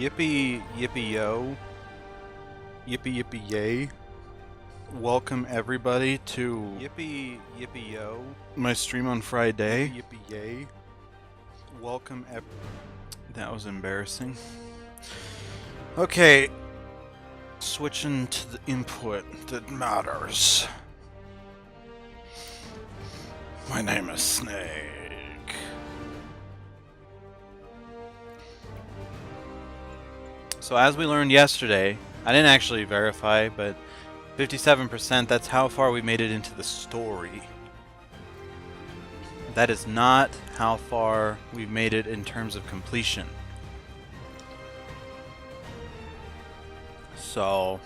Yippee yippee yo. Yippee yippee yay. Welcome everybody to Yippee yippee yo. My stream on Friday. Yippee yippee yay. Welcome That was embarrassing. Okay. Switching to the input that matters. My name is Snake. So as we learned yesterday, I didn't actually verify, but 57%, that's how far we made it into the story. That is not how far we've made it in terms of completion. So...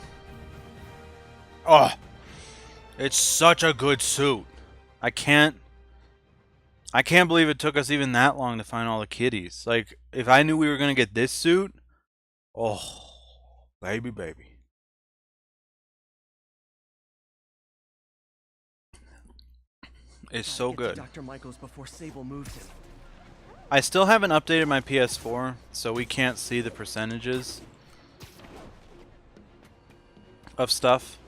oh! It's such a good suit! I can't believe it took us even that long to find all the kitties. Like, if I knew we were gonna get this suit... oh, baby, baby. It's so good. Dr. Michaels before Sable moved him. I still haven't updated my PS4, so we can't see the percentages of stuff.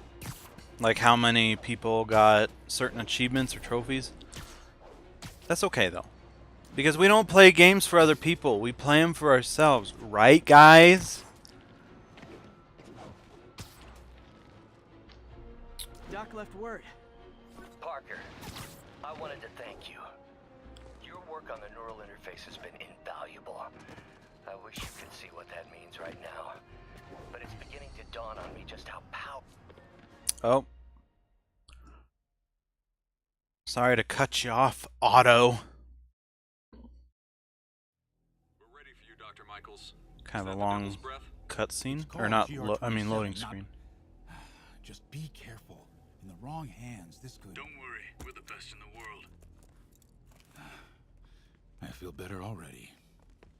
Like how many people got certain achievements or trophies. That's okay though. Because we don't play games for other people, we play them for ourselves. Right, guys? Doc left word. Parker, I wanted to thank you. Your work on the neural interface has been invaluable. I wish you could see what that means right now. But it's beginning to dawn on me just how powerful... oh. Sorry to cut you off, Otto. We're ready for you, Dr. Michaels. Kind of a long cutscene, or not? I mean, loading screen. Just be careful. In the wrong hands, this could... Don't worry, we're the best in the world. I feel better already.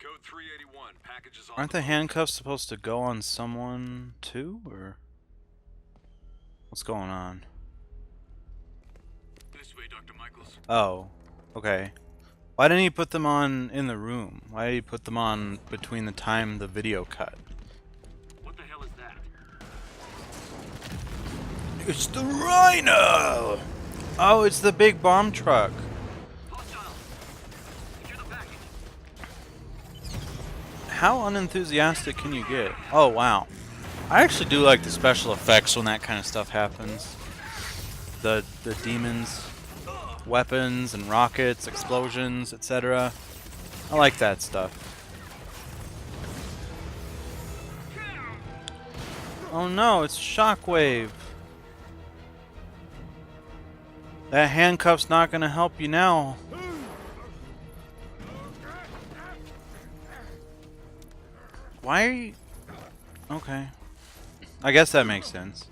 Code 381, packages on... Aren't the handcuffs supposed to go on someone too, or what's going on? This way, Dr. Michaels. Oh, okay. Why didn't he put them on in the room? Why did he put them on between the time the video cut? What the hell is that? It's the Rhino! Oh, it's the big bomb truck. Hostile! Secure the package. How unenthusiastic can you get? Oh, wow. I actually do like the special effects when that kind of stuff happens. The demons, weapons and rockets, explosions, etc. I like that stuff. Oh no, it's Shockwave. That handcuff's not gonna help you now. Why are you... okay. I guess that makes sense.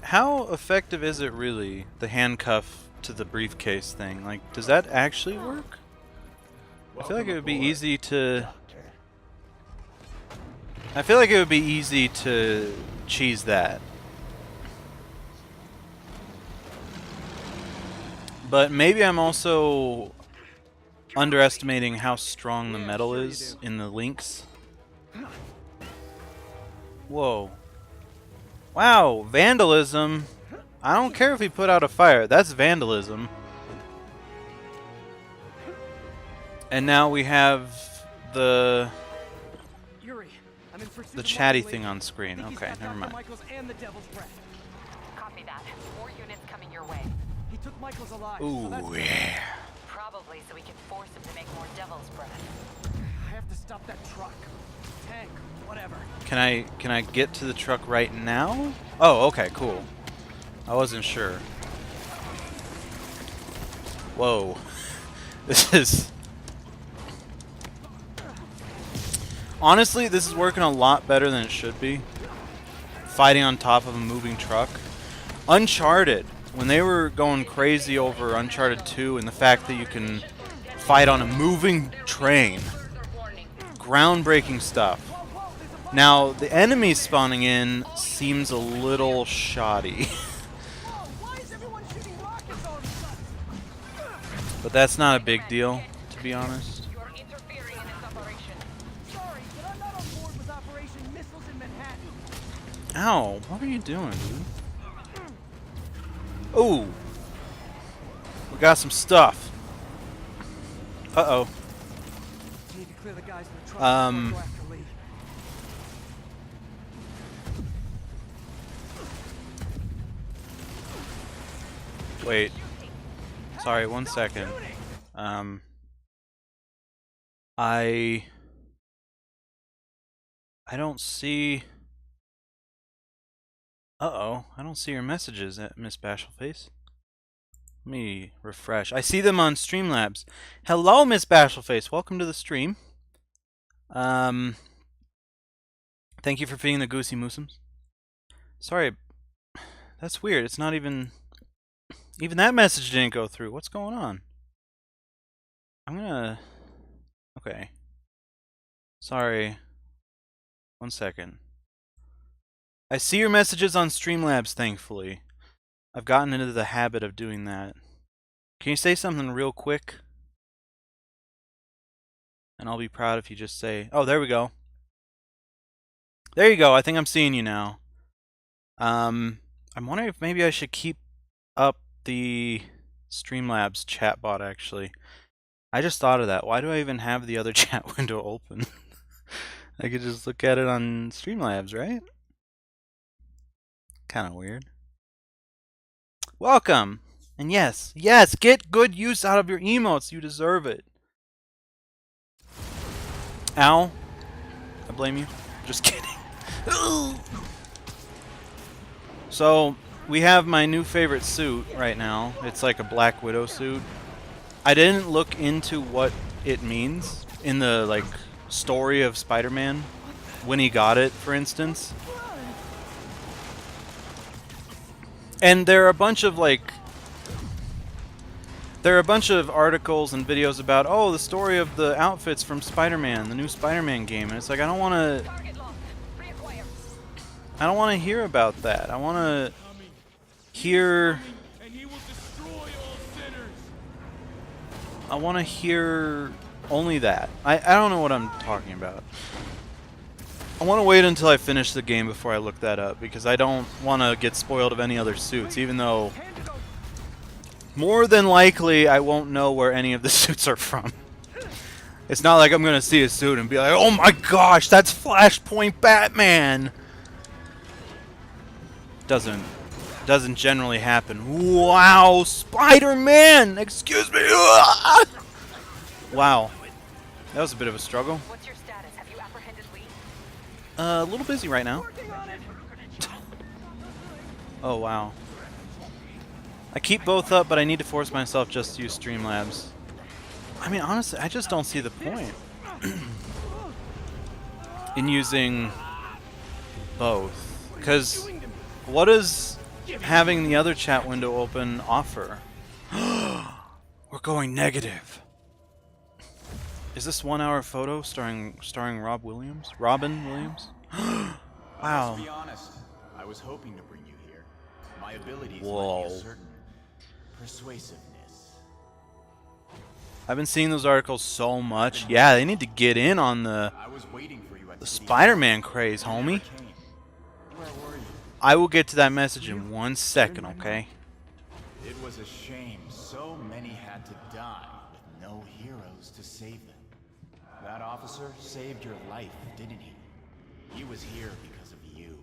How effective is it really, the handcuff to the briefcase thing? Like, does that actually work? I feel like it would be easy to... I feel like it would be easy to cheese that. But maybe I'm also underestimating how strong the metal is in the links. Whoa. Wow, vandalism. I don't care if he put out a fire. That's vandalism. And now we have the chatty thing on screen. Okay, never mind. Copy that. More units coming your way. He took Michaels alive. Ooh, yeah. Probably so we can force him to make more devil's breath. I have to stop that truck. Tank, whatever. Can I get to the truck right now? Oh, okay, cool. I wasn't sure. Whoa. This is... honestly, this is working a lot better than it should be. Fighting on top of a moving truck. Uncharted, when they were going crazy over Uncharted 2 and the fact that you can fight on a moving train. Groundbreaking stuff. Now, the enemy spawning in seems a little shoddy. But that's not a big deal, to be honest. Your missiles in Manhattan. Ow, what are you doing, dude? Ooh. We got some stuff. Uh-oh. Need to clear the guys in the truck Um, before I go after Lee. Wait. Sorry, one second. I don't see... Uh-oh, I don't see your messages, Miss Bashfulface. Let me refresh. I see them on Streamlabs. Hello, Miss Bashfulface. Welcome to the stream. Thank you for feeding the goosey moosums. Sorry, that's weird. It's not even that message didn't go through. What's going on? I'm gonna... Okay. Sorry. One second. I see your messages on Streamlabs, thankfully. I've gotten into the habit of doing that. Can you say something real quick? And I'll be proud if you just say... Oh, there we go. There you go. I think I'm seeing you now. I'm wondering if maybe I should keep up the Streamlabs chatbot, actually. I just thought of that. Why do I even have the other chat window open? I could just look at it on Streamlabs, right? Kind of weird. Welcome! And yes, get good use out of your emotes. You deserve it. Ow. I blame you. Just kidding. So, we have my new favorite suit right now. It's like a Black Widow suit. I didn't look into what it means in the, like, story of Spider-Man. When he got it, for instance. And there are a bunch of, like... There are a bunch of articles and videos about, oh, the story of the outfits from Spider-Man, the new Spider-Man game. And it's like, I don't want to... I don't want to hear about that. I want to hear... I want to hear only that. I don't know what I'm talking about. I want to wait until I finish the game before I look that up, because I don't want to get spoiled of any other suits, even though more than likely I won't know where any of the suits are from. It's not like I'm going to see a suit and be like, oh my gosh, that's Flashpoint Batman! Doesn't generally happen. Wow, Spider-Man! Excuse me! Wow. That was a bit of a struggle. What's your status? Have you apprehended Lee? A little busy right now. Oh, wow. I keep both up, but I need to force myself just to use Streamlabs. I mean, honestly, I just don't see the point in using both. Because what does having the other chat window open offer? We're going negative. Is this 1 hour photo starring Robin Williams? Wow. To be honest, I was hoping to bring you here. My abilities Whoa. lend me a certain persuasiveness. I've been seeing those articles so much. Yeah, they need to get in on the I was waiting for you at the city Spider-Man craze, homie. Where were you? I will get to that message in 1 second, okay? It was a shame so many had to die with no heroes to save them. That officer saved your life, didn't he? He was here because of you.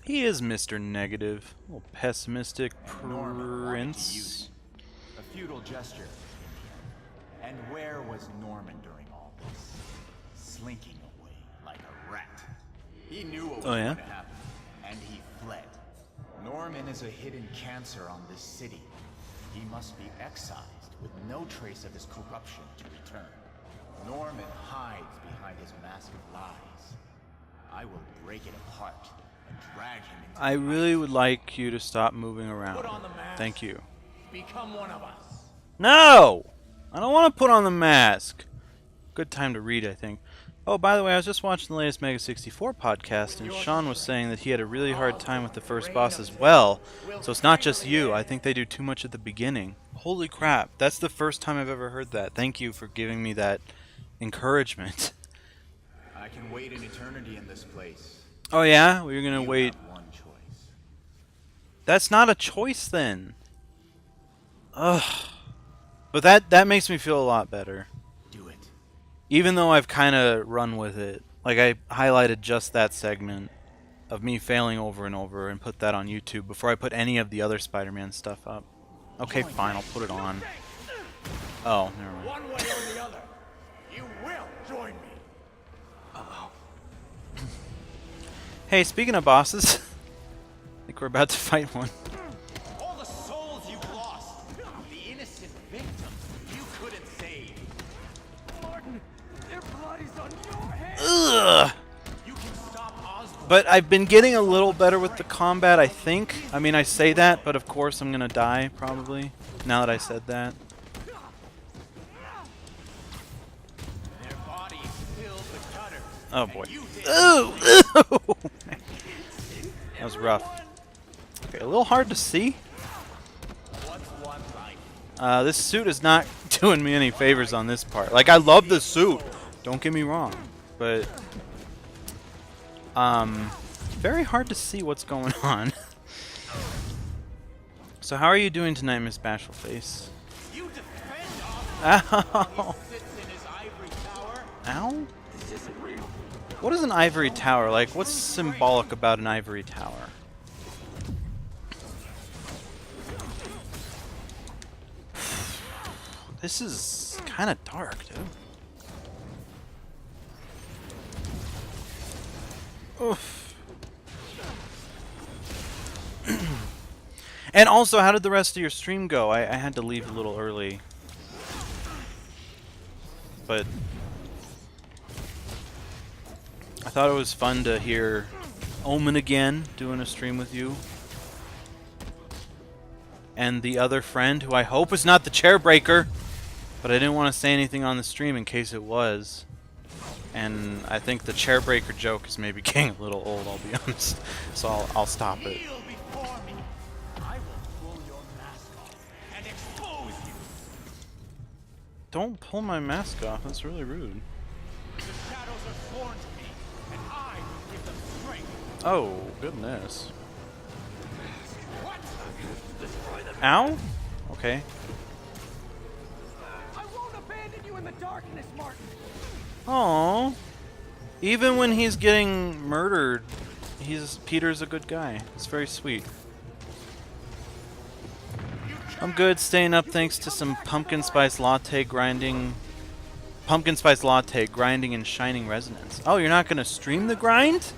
He is Mr. Negative. A little pessimistic And Norman wanted to use prince. it. A futile gesture. in the end. And where was Norman during all this? Slinking away like a rat. He knew what was Oh, yeah? going to happen, and he fled. Norman is a hidden cancer on this city. He must be excised with no trace of his corruption to return. Norman hides behind his mask of lies. I will break it apart and drag him into I really would like you to stop moving around. Put on the mask. Thank you. Become one of us. No! I don't want to put on the mask. Good time to read, I think. Oh, by the way, I was just watching the latest Mega 64 podcast, and Sean was saying that he had a really hard time with the first boss as well. So it's not just you. I think they do too much at the beginning. Holy crap. That's the first time I've ever heard that. Thank you for giving me that encouragement. I can wait an eternity in this place. Oh yeah? We're gonna You wait. have one choice. That's not a choice then. Ugh. But that makes me feel a lot better. Do it. Even though I've kind of run with it. Like, I highlighted just that segment of me failing over and over and put that on YouTube before I put any of the other Spider-Man stuff up. Okay, fine, I'll put it on. Oh, never mind. One way or the other, you will join me. Hey, speaking of bosses, I think we're about to fight one. All the souls you've lost, the innocent victims you couldn't save. Martin, their blood is on your hands. Ugh! You can stop Osborn. But I've been getting a little better with the combat, I think. I mean, I say that, but of course I'm gonna die, probably, now that I said that. Their bodies filled the gutter. Oh boy. You did. Ooh! Ooh! That was rough. Okay, a little hard to see. What's one life? This suit is not doing me any favors on this part. Like, I love the suit, don't get me wrong, but very hard to see what's going on. So how are you doing tonight, Miss Bashfulface? You defend Osborn. Ow! He sits in his ivory tower. Ow? What is an ivory tower? Like, what's symbolic about an ivory tower? This is kind of dark, dude. Oof. And also, how did the rest of your stream go? I had to leave a little early. But I thought it was fun to hear Omen again doing a stream with you. And the other friend, who I hope is not the Chairbreaker, but I didn't want to say anything on the stream in case it was. And I think the Chairbreaker joke is maybe getting a little old, I'll be honest. So I'll stop it. Kneel before me. I will pull your mask off and expose you. Don't pull my mask off, that's really rude. The shadows are sworn to me, and I will give them strength. Oh, goodness. What? Ow? Okay. I won't abandon you in the darkness, Martin. Aww. Even when he's getting murdered, Peter's a good guy. It's very sweet. I'm good, staying up thanks to some pumpkin spice latte grinding and shining resonance. Oh, you're not gonna stream the grind?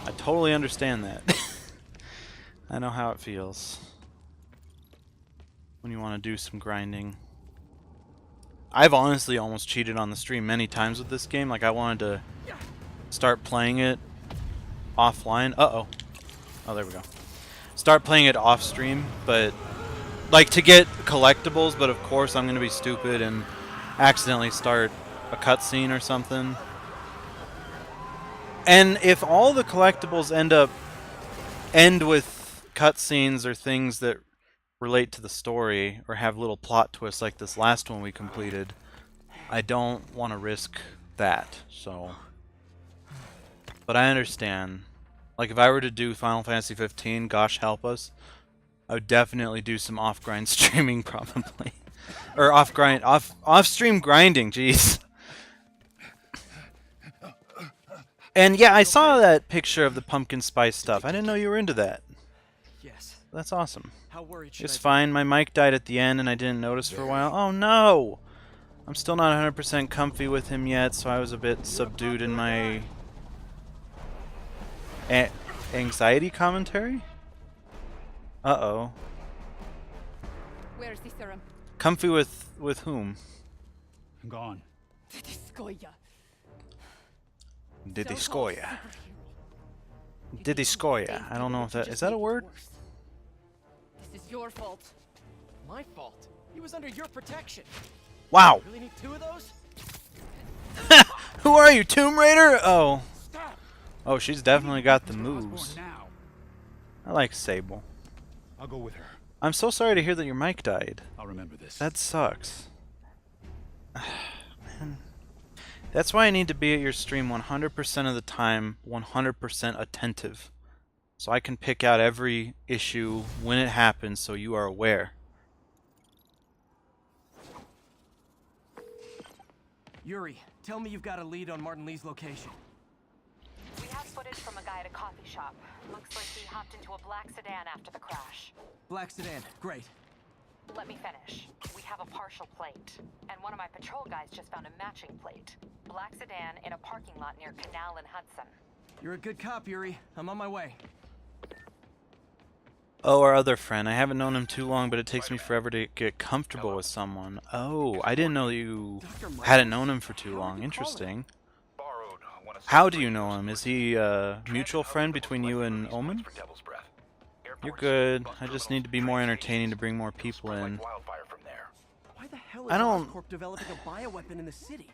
I totally understand that. I know how it feels when you want to do some grinding. I've honestly almost cheated on the stream many times with this game. Like, I wanted to start playing it offline. Uh-oh. Oh, there we go. Start playing it off stream, but like to get collectibles, but of course I'm going to be stupid and accidentally start a cutscene or something. And if all the collectibles end with cutscenes or things that relate to the story or have little plot twists like this last one we completed, I don't want to risk that. So, but I understand. Like, if I were to do Final Fantasy 15, gosh help us, I would definitely do some off-grind streaming probably. Or off-stream grinding, jeez. And yeah, I saw that picture of the pumpkin spice stuff. I didn't know you were into that. Yes. That's awesome. How worried should It's I be? fine. My mic died at the end and I didn't notice for a while. Oh no! I'm still not 100% comfy with him yet, so I was a bit subdued in my anxiety commentary? Uh-oh. Where's the serum? Comfy with whom? I'm gone. Didiskoya. Didiskoya. Didiskoya. I don't know if that... Is that a word? This is your fault. My fault. He was under your protection. Wow! Really need two of those? Who are you, Tomb Raider? Oh. Stop! Oh, she's definitely got the Osborn moves. now. I like Sable. I'll go with her. I'm so sorry to hear that your mic died. I'll remember this. That sucks. Man. That's why I need to be at your stream 100% of the time, 100% attentive. So I can pick out every issue when it happens so you are aware. Yuri, tell me you've got a lead on Martin Lee's location. We have footage from a guy at a coffee shop. Looks like he hopped into a black sedan after the crash. Black sedan, great. Let me finish. We have a partial plate. And one of my patrol guys just found a matching plate. Black sedan in a parking lot near Canal and Hudson. You're a good cop, Yuri. I'm on my way. Oh, our other friend. I haven't known him too long, but it takes me forever to get comfortable with someone. Oh, I didn't know you hadn't known him for too long. Interesting. How do you know him? Is he a mutual friend between you and Omen? You're good. I just need to be more entertaining to bring more people in. Why the hell is I don't- Oscorp developing a bioweapon in the city?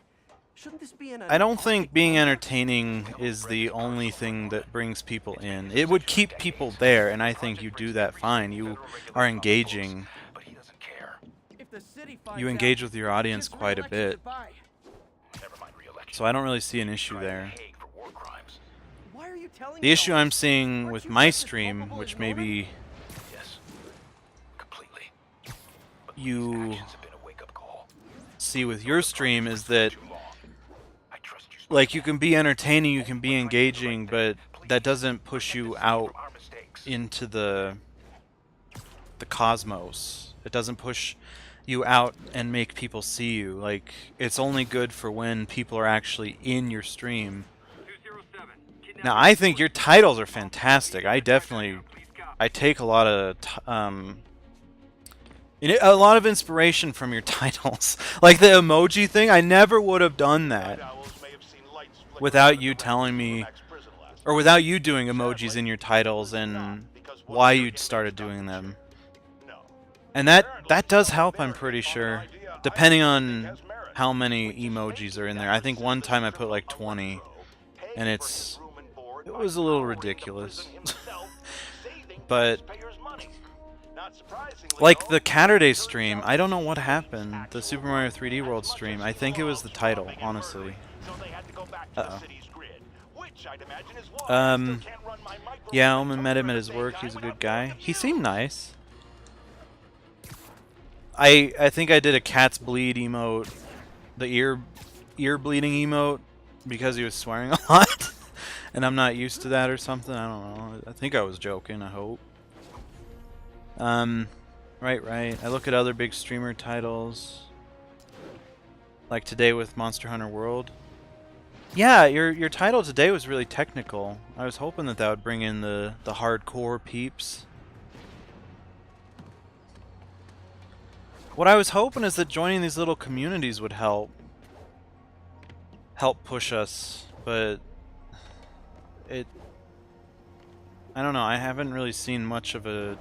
Shouldn't this be in a... I don't think being entertaining is the only thing that brings people in. It would keep people there, and I think you do that fine. You are engaging. But he doesn't care. If the city finds You out, engage with your audience just quite a re-election bit. goodbye. Never mind re-election. So I don't really see an issue there. Hague for war crimes. Why are you telling The me issue all I'm this? seeing Aren't with you my just as stream, culpable which as may Norman? be Yes. Completely. But these you actions have been a wake-up call. see with your stream is that, Too long. I trust you. like, you can be entertaining, you can be engaging, but that doesn't push you out Our mistakes. into the cosmos. It doesn't push you out and make people see you. Like, it's only good for when people are actually in your stream. 207. Kidnapping. Now, I think your titles are fantastic. I definitely, I take a lot of a lot of inspiration from your titles. Like the emoji thing, I never would have done that without you telling me, or without you doing emojis in your titles and why you started doing them. And that does help, I'm pretty sure, depending on how many emojis are in there. I think one time I put like 20, and it was a little ridiculous. But like the Catterday stream, I don't know what happened. The Super Mario 3D World stream, I think it was the title, honestly. Uh-oh. Yeah, Omen met him at his work. He's a good guy. He seemed nice. I think I did a cat's bleed emote, the ear bleeding emote, because he was swearing a lot, and I'm not used to that or something. I don't know. I think I was joking. I hope. Right. I look at other big streamer titles, like today with Monster Hunter World. Yeah, your title today was really technical. I was hoping that would bring in the hardcore peeps. What I was hoping is that joining these little communities would help push us, but I don't know, I haven't really seen much of a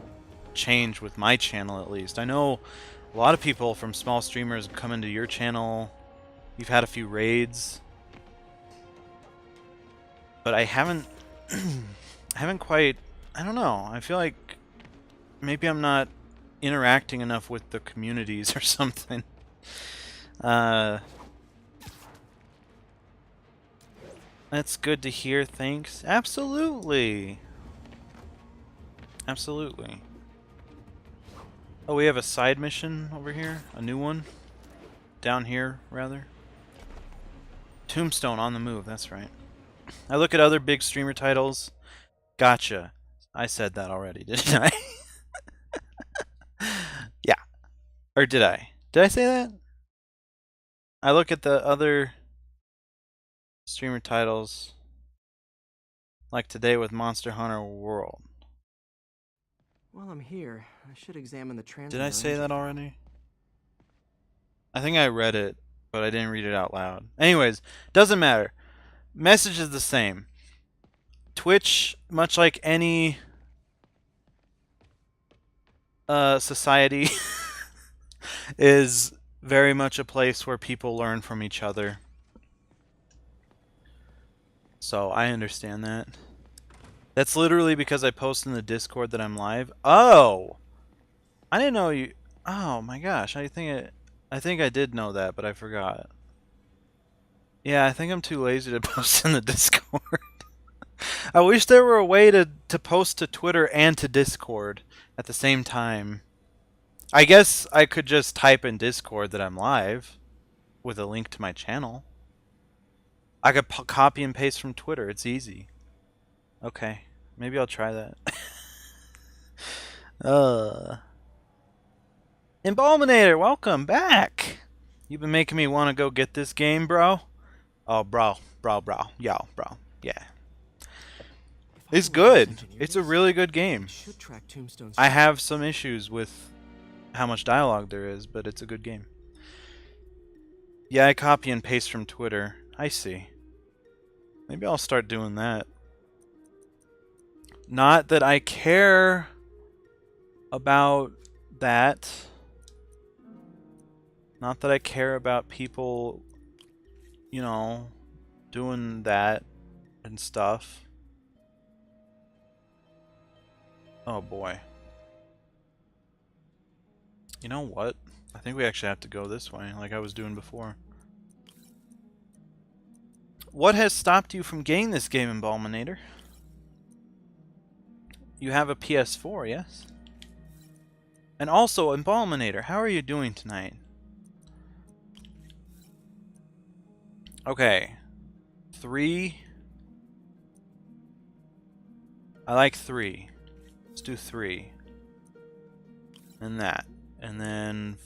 change with my channel, at least. I know a lot of people from small streamers come into your channel. You've had a few raids, but I haven't quite, I don't know, I feel like maybe I'm not interacting enough with the communities or something. That's good to hear, thanks. Absolutely. Oh, we have a side mission over here, a new one. Down here, rather. Tombstone on the move, that's right. I look at other big streamer titles. Gotcha. I said that already, didn't I? Yeah. Or did I? Did I say that? I look at the other streamer titles, like today with Monster Hunter World. While I'm here, I should examine the transit. Did I say that already? I think I read it, but I didn't read it out loud. Anyways, doesn't matter. Message is the same. Twitch, much like any society, is very much a place where people learn from each other. So I understand that. That's literally because I post in the Discord that I'm live. Oh! I didn't know you... Oh my gosh, I think I did know that, but I forgot. Yeah, I think I'm too lazy to post in the Discord. I wish there were a way to post to Twitter and to Discord at the same time. I guess I could just type in Discord that I'm live with a link to my channel. I could copy and paste from Twitter. It's easy. Okay, maybe I'll try that. Embalminator, welcome back. You've been making me want to go get this game, bro. Oh, bro. Yo, bro. Yeah. It's good. It's a really good game. I have some issues with how much dialogue there is, but it's a good game. Yeah, I copy and paste from Twitter. I see. Maybe I'll start doing that. Not that I care about that. Not that I care about people, you know, doing that and stuff. Oh boy. You know what? I think we actually have to go this way, like I was doing before. What has stopped you from getting this game, Embalminator? You have a PS4, yes? And also, Embalminator, how are you doing tonight? Okay. 3. I like 3. Let's do 3. And that. And then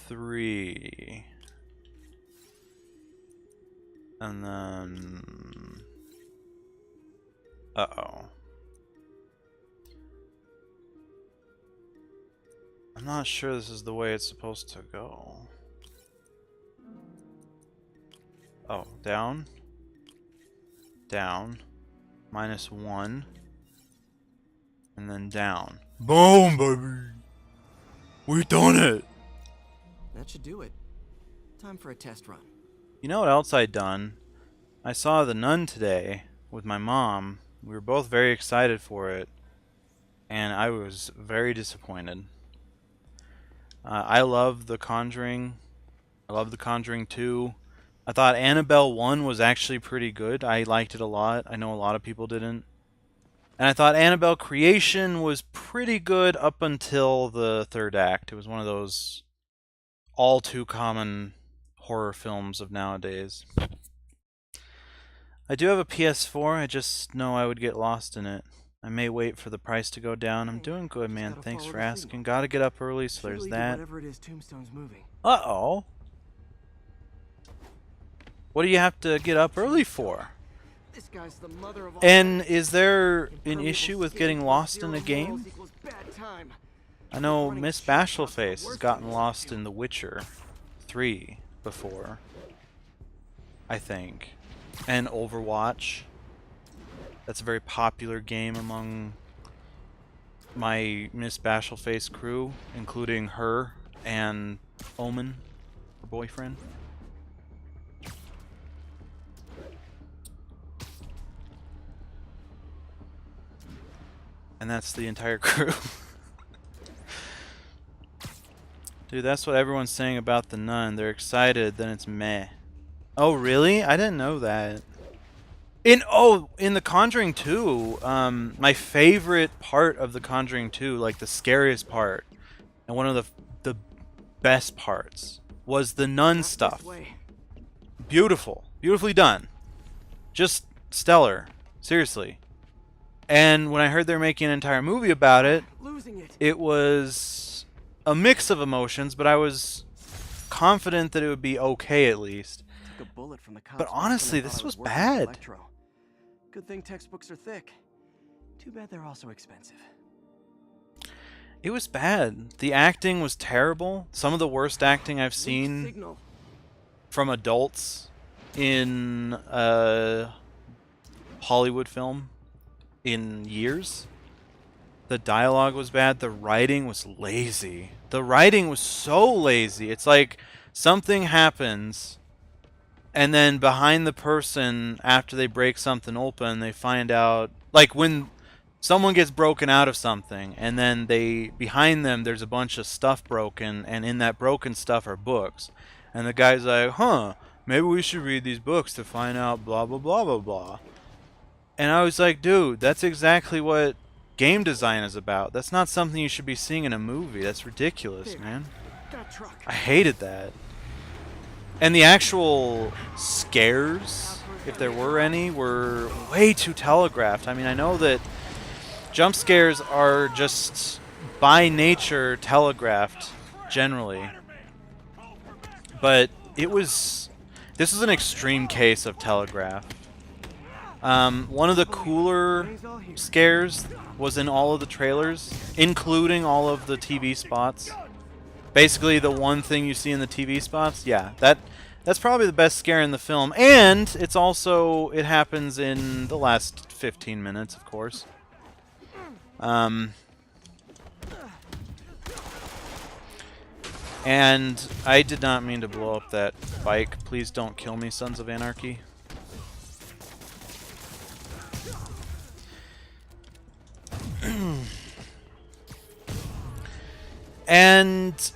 3. And then... Uh-oh. I'm not sure this is the way it's supposed to go. Oh, down. Down. -1. And then down. Boom, baby! We done it! That should do it. Time for a test run. You know what else I'd done? I saw The Nun today with my mom. We were both very excited for it. And I was very disappointed. I love The Conjuring. I love The Conjuring 2. I thought Annabelle 1 was actually pretty good. I liked it a lot. I know a lot of people didn't. And I thought Annabelle Creation was pretty good up until the third act. It was one of those all too common horror films of nowadays. I do have a PS4. I just know I would get lost in it. I may wait for the price to go down. I'm doing good, man. Thanks for asking. Gotta get up early, so there's that. Whatever it is, Tombstone's moving. Uh-oh. What do you have to get up early for? This guy's the mother of all. And is there an issue with getting lost in a game? I know Miss Bashfulface has gotten lost in The Witcher 3 before. I think. And Overwatch. That's a very popular game among my Miss Bashfulface crew, including her and Omen, her boyfriend. And that's the entire crew. Dude, that's what everyone's saying about The Nun. They're excited, then it's meh. Oh, really? I didn't know that. In The Conjuring 2, my favorite part of The Conjuring 2, like the scariest part, and one of the best parts, was the nun stuff. Beautiful. Beautifully done. Just stellar. Seriously. And when I heard they're making an entire movie about it, it was a mix of emotions, but I was confident that it would be okay at least. But honestly, this was bad. Good thing textbooks are thick. Too bad they're also expensive. It was bad. The acting was terrible. Some of the worst acting I've seen from adults in a Hollywood film in years. The dialogue was bad. The writing was lazy. The writing was so lazy. It's like something happens, and then behind the person, after they break something open, they find out, like when someone gets broken out of something, and then behind them there's a bunch of stuff broken, and in that broken stuff are books. And the guy's like, huh, maybe we should read these books to find out blah blah blah blah blah. And I was like, dude, that's exactly what game design is about. That's not something you should be seeing in a movie. That's ridiculous, man. That truck. I hated that. And the actual scares, if there were any, were way too telegraphed. I mean, I know that jump scares are just by nature telegraphed generally. But this is an extreme case of telegraph. One of the cooler scares was in all of the trailers, including all of the TV spots. Basically, the one thing you see in the TV spots, yeah, that's probably the best scare in the film, and it happens in the last 15 minutes, of course. And I did not mean to blow up that bike. Please don't kill me, Sons of Anarchy. And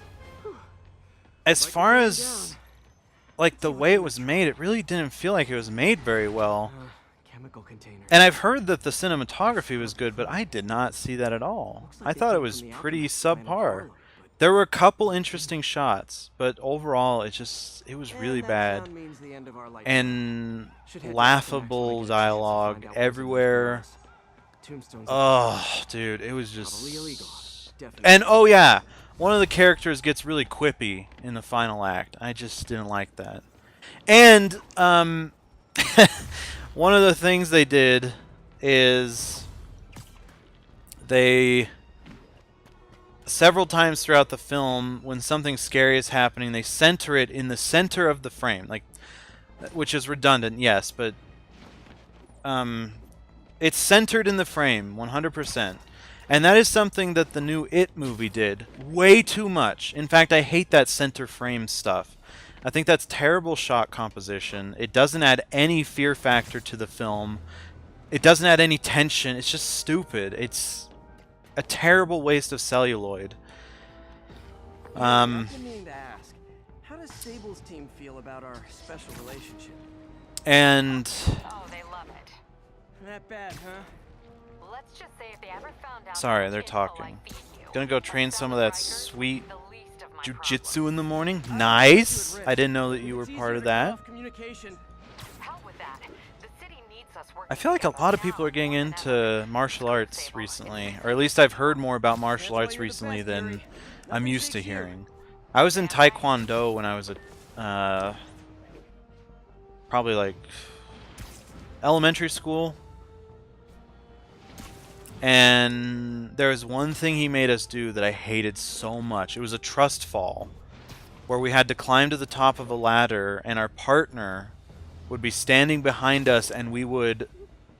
as far as like the way it was made, it really didn't feel like it was made very well. Chemical container. And I've heard that the cinematography was good, but I did not see that at all. I thought it was pretty subpar. There were a couple interesting shots, but overall it was really bad. And laughable dialogue everywhere. Oh, dude, it was just... And, oh yeah, one of the characters gets really quippy in the final act. I just didn't like that. And, one of the things they did is several times throughout the film, when something scary is happening, they center it in the center of the frame, like, which is redundant, yes, but it's centered in the frame 100%. And that is something that the new It movie did way too much. In fact, I hate that center frame stuff. I think that's terrible shot composition. It doesn't add any fear factor to the film. It doesn't add any tension. It's just stupid. It's a terrible waste of celluloid. I've been meaning to ask, how does Sable's team feel about our special relationship? And Oh, they love it. That bad, huh? Let's just say if they ever found out sorry, that they're kids will talking. like feed you, Gonna go train like some of that Riders, sweet the least of my jujitsu in the morning. Nice. I didn't know that you were part of that. Communication. Hell with that. The city needs us working I feel like a lot of people are getting into martial arts recently, or at least I've heard more about martial arts recently than I'm used to hearing. I was in Taekwondo when I was probably like elementary school, and there was one thing he made us do that I hated so much. It was a trust fall, where we had to climb to the top of a ladder, and our partner would be standing behind us, and we would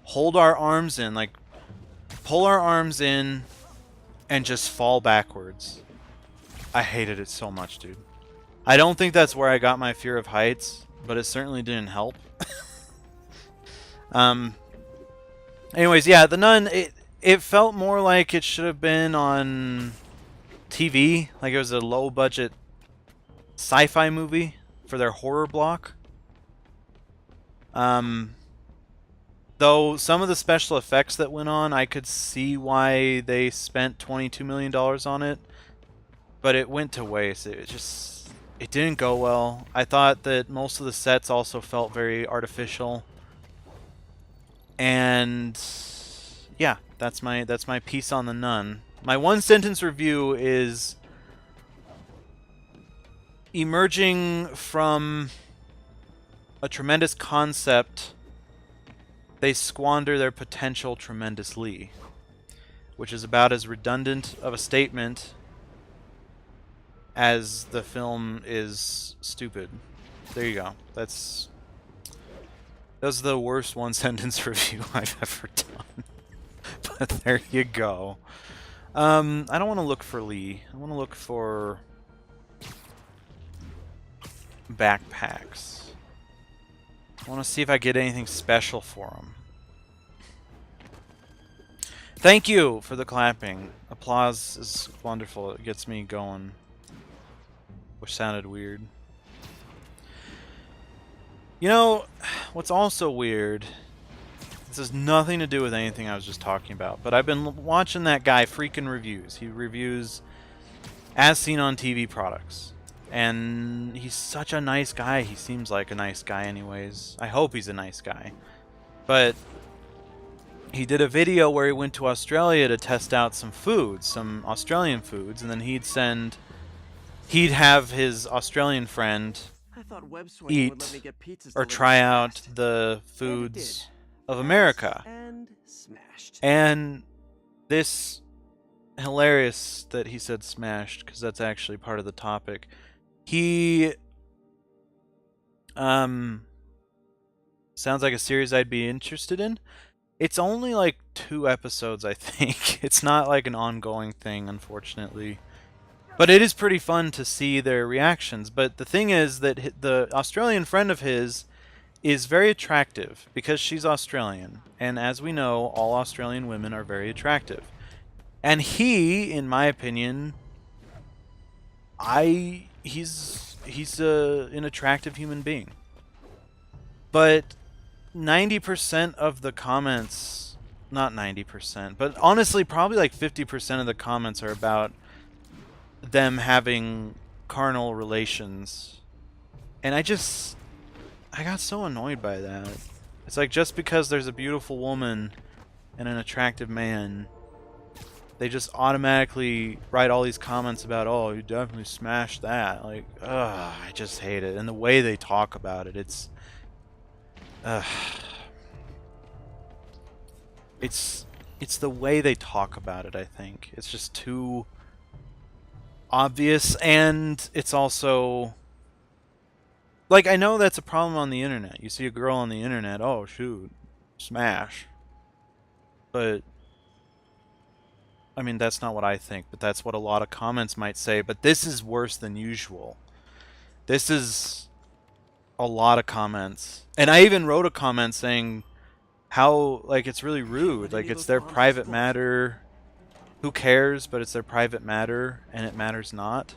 hold our arms in, like pull our arms in and just fall backwards. I hated it so much, dude. I don't think that's where I got my fear of heights, but it certainly didn't help. Anyways, yeah, The Nun, it felt more like it should have been on TV, like it was a low-budget sci-fi movie for their horror block. Though some of the special effects that went on, I could see why they spent $22 million on it, but it went to waste. It didn't go well. I thought that most of the sets also felt very artificial. And yeah, that's my piece on The Nun. My one sentence review is emerging from a tremendous concept, they squander their potential tremendously, which is about as redundant of a statement as the film is stupid. There you go. That's the worst one sentence review I've ever done. But there you go. I don't want to look for Lee. I want to look for backpacks. I want to see if I get anything special for him. Thank you for the clapping. Applause is wonderful. It gets me going. Which sounded weird. You know, what's also weird, this has nothing to do with anything I was just talking about, but I've been watching that guy freaking reviews. He reviews as seen on TV products. And he's such a nice guy. He seems like a nice guy anyways. I hope he's a nice guy. But he did a video where he went to Australia to test out some foods, some Australian foods, and then he'd have his Australian friend I thought web swinging would eat let me get pizzas or delivered try out fast. the And it foods did. of America. And smashed. And this hilarious that he said smashed, because that's actually part of the topic. He sounds like a series I'd be interested in. It's only like 2 episodes, I think. It's not like an ongoing thing, unfortunately. But it is pretty fun to see their reactions. But the thing is that the Australian friend of his is very attractive because she's Australian. And as we know, all Australian women are very attractive. And he, in my opinion, he's an attractive human being. But 90% of the comments, not 90%, but honestly probably like 50% of the comments are about them having carnal relations. And I got so annoyed by that. It's like, just because there's a beautiful woman and an attractive man, they just automatically write all these comments about, oh, you definitely smashed that. Like, ugh, I just hate it. And the way they talk about it, it's the way they talk about it, I think. It's just too obvious, and it's also like, I know that's a problem on the internet. You see a girl on the internet, oh shoot, smash. But I mean, that's not what I think, but that's what a lot of comments might say. But this is worse than usual. This is a lot of comments. And I even wrote a comment saying how, like, it's really rude. Like, it's their private matter. Who cares? But it's their private matter, and it matters not.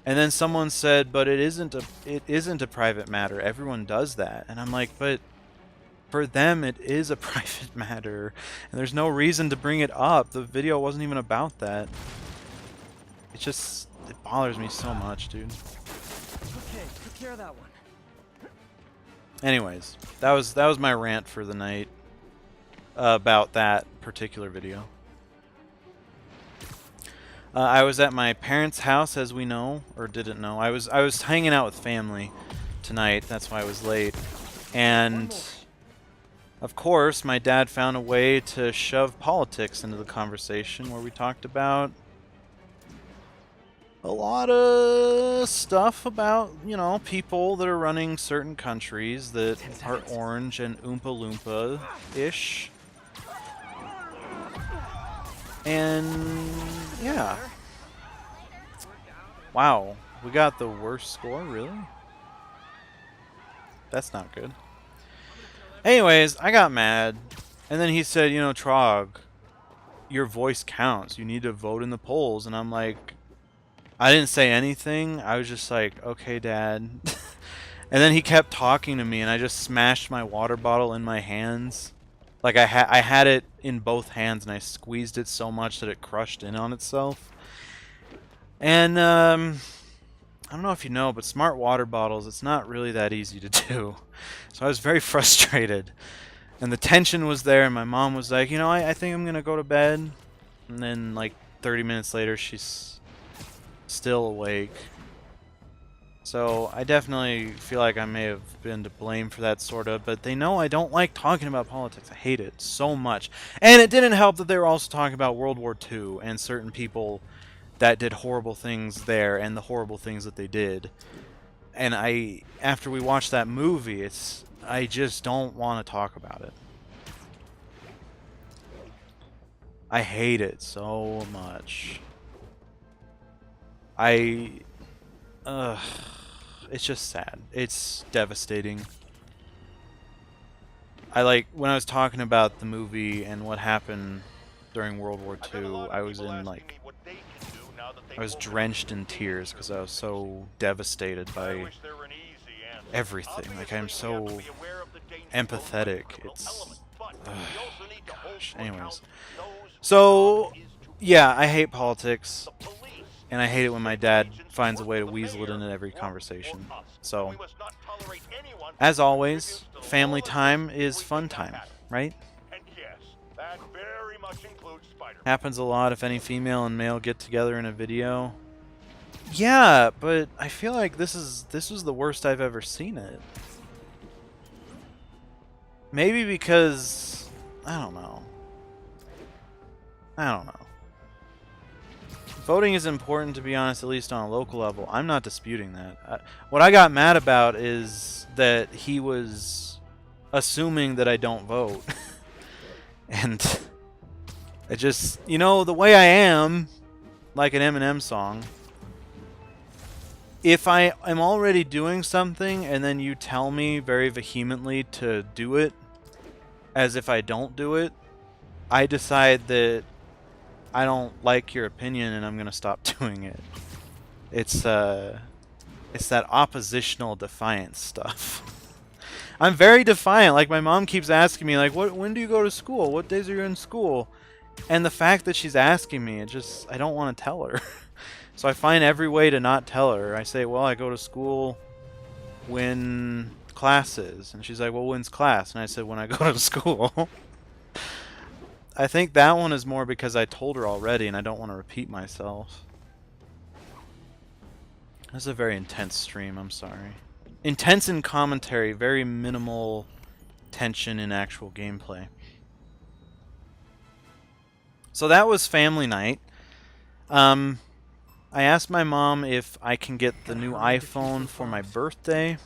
And then someone said, but it isn't a private matter. Everyone does that. And I'm like, but for them it is a private matter, and there's no reason to bring it up. The video wasn't even about that. It bothers me so much, dude. Okay, took care of that one. Anyways, that was my rant for the night about that particular video. I was at my parents' house, as we know, or didn't know. I was hanging out with family tonight. That's why I was late. And of course, my dad found a way to shove politics into the conversation, where we talked about a lot of stuff about, you know, people that are running certain countries that are orange and Oompa Loompa-ish. And yeah. Wow, we got the worst score, really? That's not good. Anyways, I got mad, and then he said, you know, Trog, your voice counts. You need to vote in the polls. And I'm like, I didn't say anything. I was just like, okay, Dad. And then he kept talking to me, and I just smashed my water bottle in my hands. Like, I had it in both hands, and I squeezed it so much that it crushed in on itself. And I don't know if you know, but smart water bottles, it's not really that easy to do. So I was very frustrated. And the tension was there, and my mom was like, you know, I think I'm going to go to bed. And then, like, 30 minutes later, she's still awake. So I definitely feel like I may have been to blame for that, sort of. But they know I don't like talking about politics. I hate it so much. And it didn't help that they were also talking about World War II and certain people that did horrible things there and the horrible things that they did. And after we watched that movie, I just don't want to talk about it. I hate it so much. It's just sad. It's devastating. When I was talking about the movie and what happened during World War II, I was drenched in tears because I was so devastated by everything. Like, I'm so empathetic. It's... gosh. Anyways. So, yeah, I hate politics. And I hate it when my dad finds a way to weasel it into every conversation. So, as always, family time is fun time, right? Happens a lot if any female and male get together in a video. Yeah, but I feel like this was the worst I've ever seen it. Maybe because I don't know. Voting is important, to be honest, at least on a local level. I'm not disputing that. What I got mad about is that he was assuming that I don't vote. And it just, you know, the way I am, like an Eminem song, if I am already doing something and then you tell me very vehemently to do it, as if I don't do it, I decide that I don't like your opinion and I'm gonna stop doing it. It's that oppositional defiance stuff. I'm very defiant. Like, my mom keeps asking me, like, when do you go to school? What days are you in school? And the fact that she's asking me, I don't want to tell her. So I find every way to not tell her. I say, well, I go to school when class is. And she's like, well, when's class? And I said, when I go to school. I think that one is more because I told her already and I don't want to repeat myself. This is a very intense stream, I'm sorry. Intense in commentary, very minimal tension in actual gameplay. So that was family night. I asked my mom if I can get the new iPhone for my birthday.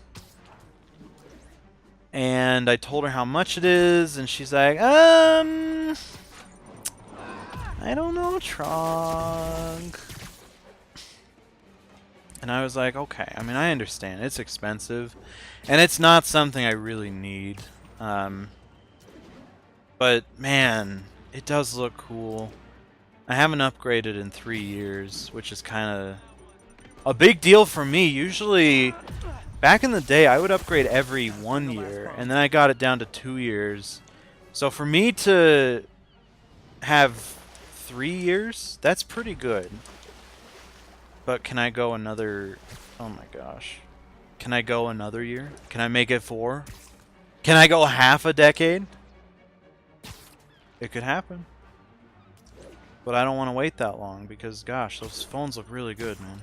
And I told her how much it is, and she's like, I don't know, Trunk. And I was like, okay, I mean, I understand. It's expensive, and it's not something I really need. But, man, it does look cool. I haven't upgraded in 3 years, which is kind of a big deal for me. Usually, back in the day, I would upgrade every 1 year, and then I got it down to 2 years. So for me to have 3 years, that's pretty good. But can I go another... oh my gosh. Can I go another year? Can I make it 4? Can I go half a decade? It could happen. But I don't want to wait that long because, gosh, those phones look really good, man.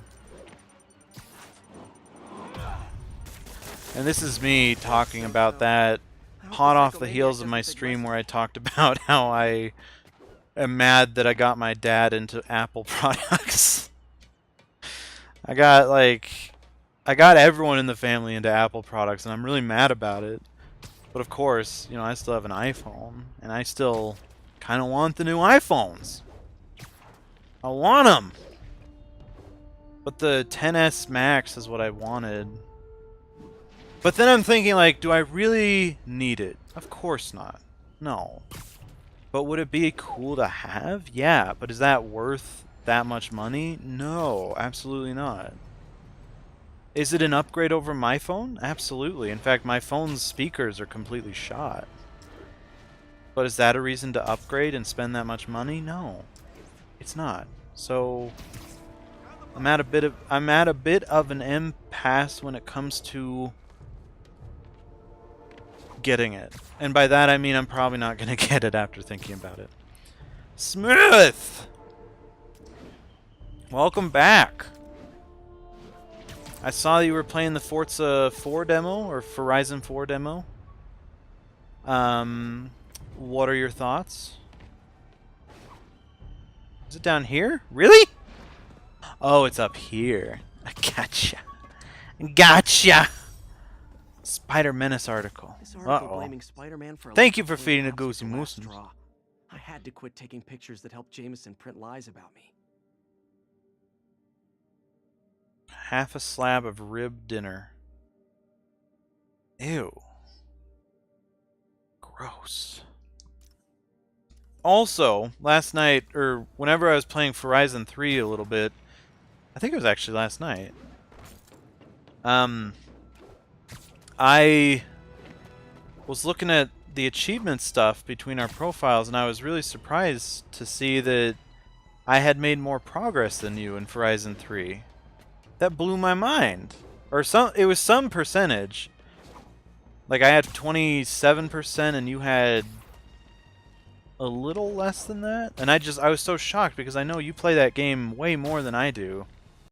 And this is me talking about that hot off the heels of my stream where I talked about how I am mad that I got my dad into Apple products. I got everyone in the family into Apple products, and I'm really mad about it. But of course, you know, I still have an iPhone, and I still kind of want the new iPhones. I want them. But the XS Max is what I wanted. But then I'm thinking, like, do I really need it? Of course not. No. But would it be cool to have? Yeah, but is that worth that much money? No, absolutely not. Is it an upgrade over my phone? Absolutely. In fact, my phone's speakers are completely shot. But is that a reason to upgrade and spend that much money? No. It's not. So I'm at a bit of an impasse when it comes to getting it. And by that I mean I'm probably not going to get it after thinking about it. Smith! Welcome back. I saw you were playing the Forza 4 demo, or Horizon 4 demo. What are your thoughts? Is it down here? Really? Oh, it's up here. I gotcha. Gotcha! Spider Menace article. This article blaming Spider-Man for Thank you for feeding a goosey moose. I had to quit taking pictures that helped Jameson print lies about me. Half a slab of rib dinner. Ew. Gross. Also, last night, or whenever I was playing Horizon 3 a little bit, I think it was actually last night, I was looking at the achievement stuff between our profiles, and I was really surprised to see that I had made more progress than you in Horizon 3. That blew my mind. Or it was some percentage. Like I had 27% and you had a little less than that. And I was so shocked because I know you play that game way more than I do.